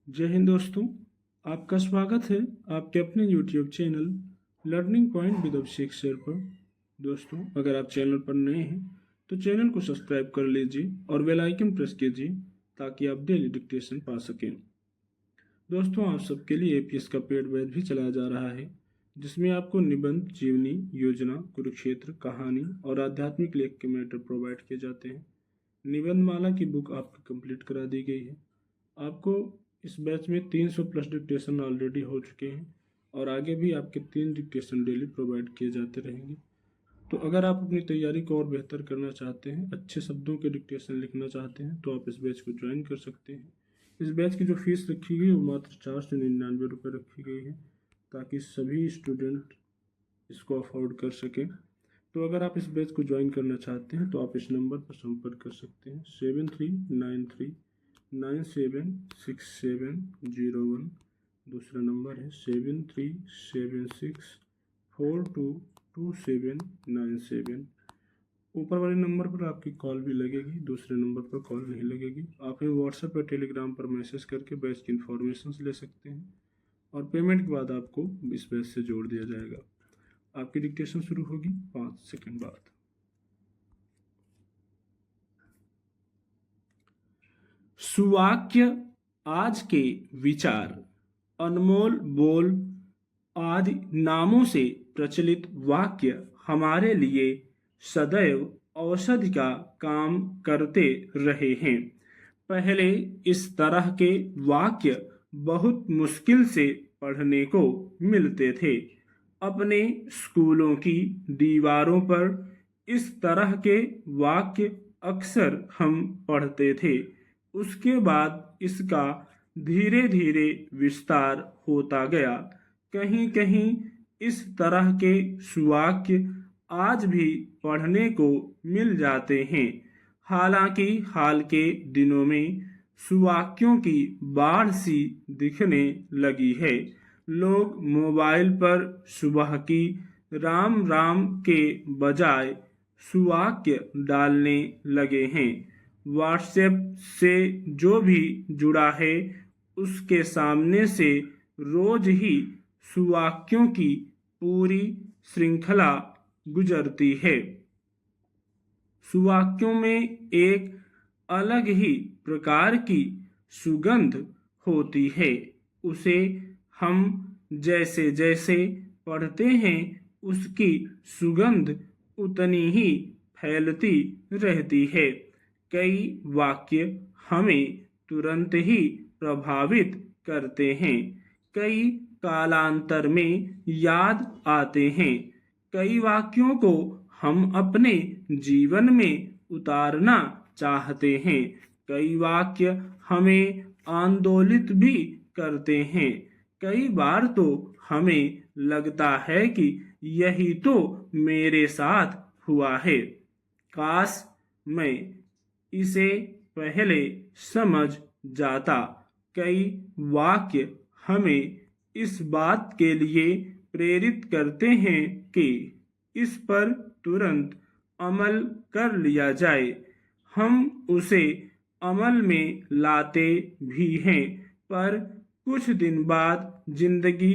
जय हिंद दोस्तों। आपका स्वागत है आपके अपने YouTube channel learning point with Abhishek sir पर। दोस्तों, अगर आप चैनल पर नए हैं तो चैनल को सब्सक्राइब कर लीजिए और बेल आइकन प्रेस कीजिए ताकि आप डेली डिक्टेशन पा सकें। दोस्तों, आप सबके लिए APS का पेड बैच भी चलाया जा रहा है, जिसमें आपको निबंध, जीवनी, योजना, कुरुक्षेत्र, कहानी और आध्यात्मिक लेख के मैटर प्रोवाइड किए जाते हैं। निबंध माला की बुक आपकी कंप्लीट करा दी गई है। आपको इस बैच में 300 प्लस डिक्टेशन ऑलरेडी हो चुके हैं और आगे भी आपके 3 डिक्टेशन डेली प्रोवाइड किए जाते रहेंगे। तो अगर आप अपनी तैयारी को और बेहतर करना चाहते हैं, अच्छे शब्दों के डिक्टेशन लिखना चाहते हैं, तो आप इस बैच को ज्वाइन कर सकते हैं। इस बैच की जो फीस रखी गई वो मात्र 499 रुपये रखी गई है, ताकि सभी स्टूडेंट इसको अफोर्ड कर सकें। तो अगर आप इस बैच को ज्वाइन करना चाहते हैं तो आप इस नंबर पर संपर्क कर सकते हैं 7393976701। दूसरा नंबर है 7376422797। ऊपर वाले नंबर पर आपकी कॉल भी लगेगी, दूसरे नंबर पर कॉल नहीं लगेगी। आप हमें व्हाट्सएप या टेलीग्राम पर मैसेज करके बैच की इन्फॉर्मेशन ले सकते हैं और पेमेंट के बाद आपको इस बैच से जोड़ दिया जाएगा। आपकी डिक्टेशन शुरू होगी 5 सेकंड बाद। सुवाक्य आज के विचार, अनमोल बोल आदि नामों से प्रचलित वाक्य हमारे लिए सदैव औषधि का काम करते रहे हैं। पहले इस तरह के वाक्य बहुत मुश्किल से पढ़ने को मिलते थे। अपने स्कूलों की दीवारों पर इस तरह के वाक्य अक्सर हम पढ़ते थे। उसके बाद इसका धीरे धीरे विस्तार होता गया। कहीं कहीं इस तरह के सुवाक्य आज भी पढ़ने को मिल जाते हैं। हालांकि हाल के दिनों में सुवाक्यों की बाढ़ सी दिखने लगी है। लोग मोबाइल पर सुबह की राम राम के बजाय सुवाक्य डालने लगे हैं। व्हाट्सएप से जो भी जुड़ा है उसके सामने से रोज ही सुवाक्यों की पूरी श्रृंखला गुजरती है। सुवाक्यों में एक अलग ही प्रकार की सुगंध होती है। उसे हम जैसे जैसे पढ़ते हैं उसकी सुगंध उतनी ही फैलती रहती है। कई वाक्य हमें तुरंत ही प्रभावित करते हैं, कई कालांतर में याद आते हैं। कई वाक्यों को हम अपने जीवन में उतारना चाहते हैं। कई वाक्य हमें आंदोलित भी करते हैं। कई बार तो हमें लगता है कि यही तो मेरे साथ हुआ है, काश मैं इसे पहले समझ जाता। कई वाक्य हमें इस बात के लिए प्रेरित करते हैं कि इस पर तुरंत अमल कर लिया जाए। हम उसे अमल में लाते भी हैं, पर कुछ दिन बाद जिंदगी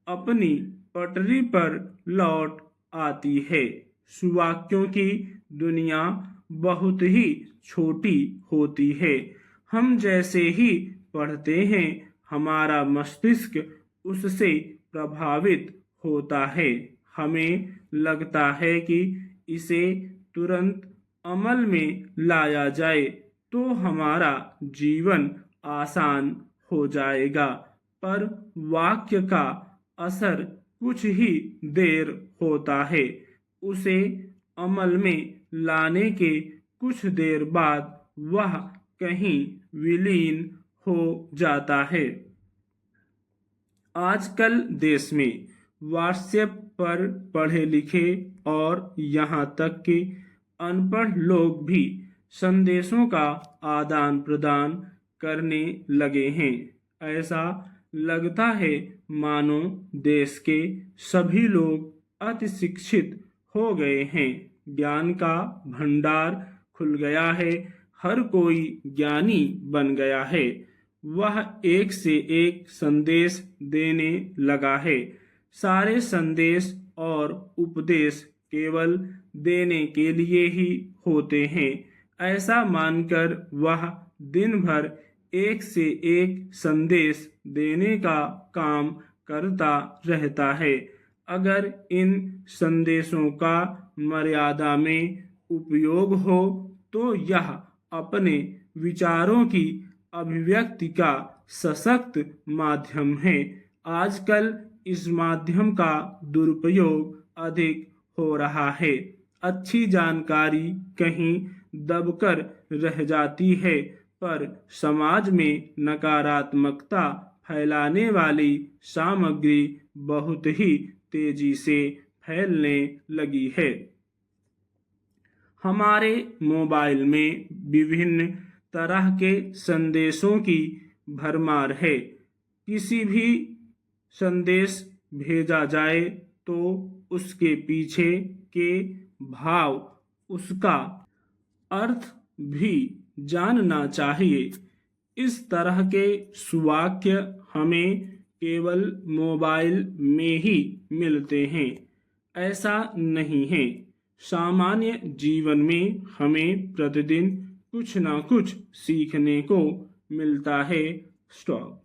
अपनी पटरी पर लौट आती है। सुवाक्यों की दुनिया बहुत ही छोटी होती है। हम जैसे ही पढ़ते हैं हमारा मस्तिष्क उससे प्रभावित होता है। हमें लगता है कि इसे तुरंत अमल में लाया जाए तो हमारा जीवन आसान हो जाएगा, पर वाक्य का असर कुछ ही देर होता है। उसे अमल में लाने के कुछ देर बाद वह कहीं विलीन हो जाता है। आजकल देश में व्हाट्सएप पर पढ़े लिखे और यहाँ तक कि अनपढ़ लोग भी संदेशों का आदान प्रदान करने लगे हैं। ऐसा लगता है मानो देश के सभी लोग अति शिक्षित हो गए हैं। ज्ञान का भंडार खुल गया है, हर कोई ज्ञानी बन गया है। वह एक से एक संदेश देने लगा है। सारे संदेश और उपदेश केवल देने के लिए ही होते हैं। ऐसा मानकर वह दिन भर एक से एक संदेश देने का काम करता रहता है। अगर इन संदेशों का मर्यादा में उपयोग हो तो यह अपने विचारों की अभिव्यक्ति का सशक्त माध्यम है। आजकल इस माध्यम का दुरुपयोग अधिक हो रहा है। अच्छी जानकारी कहीं दबकर रह जाती है, पर समाज में नकारात्मकता फैलाने वाली सामग्री बहुत ही तेजी से फैलने लगी है। हमारे मोबाइल में विभिन्न तरह के संदेशों की भरमार है। किसी भी संदेश भेजा जाए तो उसके पीछे के भाव, उसका अर्थ भी जानना चाहिए। इस तरह के सुवाक्य हमें केवल मोबाइल में ही मिलते हैं, ऐसा नहीं है। सामान्य जीवन में हमें प्रतिदिन कुछ ना कुछ सीखने को मिलता है। स्टॉप।